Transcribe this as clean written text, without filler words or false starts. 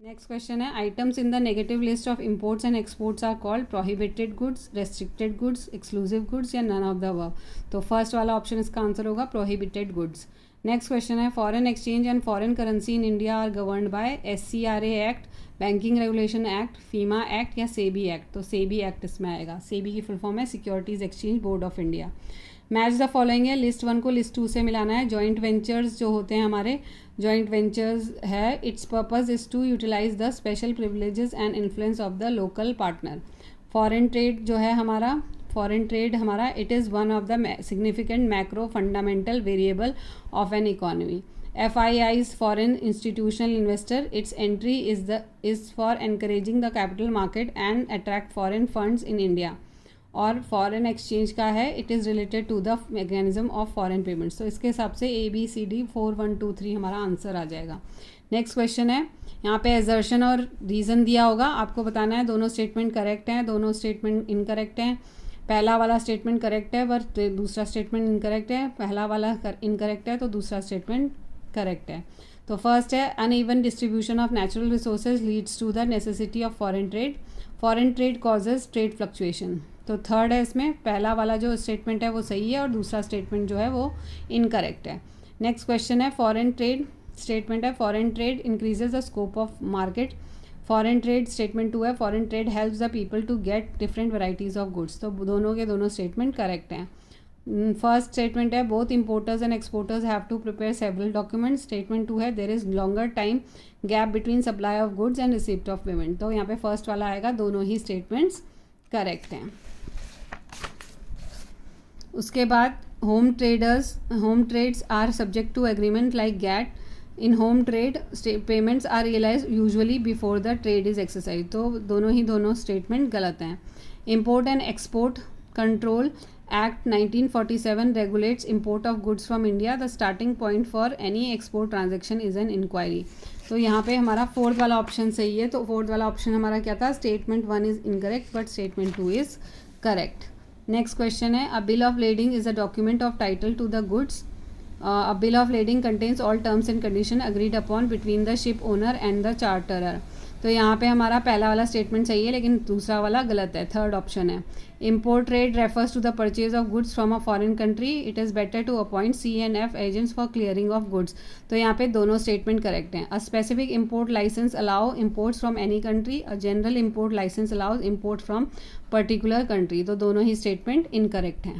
Next question है, items in the negative list of imports and exports are called prohibited goods, restricted goods, exclusive goods या none of the above. तो first वाला option इसका answer होगा prohibited goods. Next question है, foreign exchange and foreign currency in India are governed by SCRA act, banking regulation act, FEMA act या SEBI act. तो SEBI act इसमें आएगा। सेबी की फुल फॉर्म है securities exchange board of India. Match the following है, list 1 को list 2 से मिलाना है। जॉइंट वेंचर्स जो होते हैं हमारे, जॉइंट वेंचर्स है, its purpose is to utilize the special privileges and influence of the local partner. Foreign trade जो है हमारा, फॉरेन ट्रेड हमारा, it is one of the significant macro fundamental variable of an economy. FII's foreign institutional investor, its entry is for encouraging the capital market and attract foreign funds in India. और foreign exchange का है, it is related to the mechanism of foreign payments. तो इसके हिसाब से ABCD 4 1 2 3 हमारा answer आ जाएगा। Next question है, यहाँ पे एजर्शन और रीज़न दिया होगा, आपको बताना है दोनों स्टेटमेंट करेक्ट हैं, दोनों स्टेटमेंट इनकरेक्ट हैं। पहला वाला स्टेटमेंट करेक्ट है पर दूसरा स्टेटमेंट इनकरेक्ट है, पहला वाला इनकरेक्ट है तो दूसरा स्टेटमेंट करेक्ट है। तो फर्स्ट है, uneven distribution of natural resources leads to the necessity of foreign trade, foreign trade causes trade fluctuation. तो थर्ड है, इसमें पहला वाला जो स्टेटमेंट है वो सही है और दूसरा स्टेटमेंट जो है वो इनकरेक्ट है। नेक्स्ट क्वेश्चन है, फॉरेन ट्रेड स्टेटमेंट है, foreign trade increases the scope of market. Foreign trade statement 2 है, foreign trade helps the people to get different varieties of goods. तो दोनों के दोनों स्टेटमेंट करेक्ट हैं। फर्स्ट स्टेटमेंट है, both importers and exporters have to prepare several documents. Statement 2 है, there is longer time gap between supply of goods and receipt of payment. तो यहाँ पे फर्स्ट वाला आएगा, दोनों ही स्टेटमेंट्स करेक्ट हैं। उसके बाद home trades are subject to agreement like GATT. In home trade payments are realize usually before the trade is exercise. तो दोनों स्टेटमेंट गलत हैं। Import and export control act 1947 regulates import of goods from India. The starting point for any export transaction is an inquiry. तो यहाँ पे हमारा fourth वाला option सही है। तो फोर्थ वाला ऑप्शन हमारा क्या था, statement 1 is incorrect but statement 2 is correct. Next question है, a bill of lading is a document of title to the goods. A bill of lading contains all terms and condition agreed upon between the ship owner and the charterer. तो यहाँ पे हमारा पहला वाला statement सही है लेकिन दूसरा वाला गलत है। थर्ड ऑप्शन है, import trade refers to the purchase of goods from a foreign country, it is better to appoint CNF agents for clearing of goods. तो यहाँ पे दोनों स्टेटमेंट करेक्ट हैं। A specific import license allow imports from any country, a general import license allows import from particular country. तो दोनों ही statement incorrect हैं।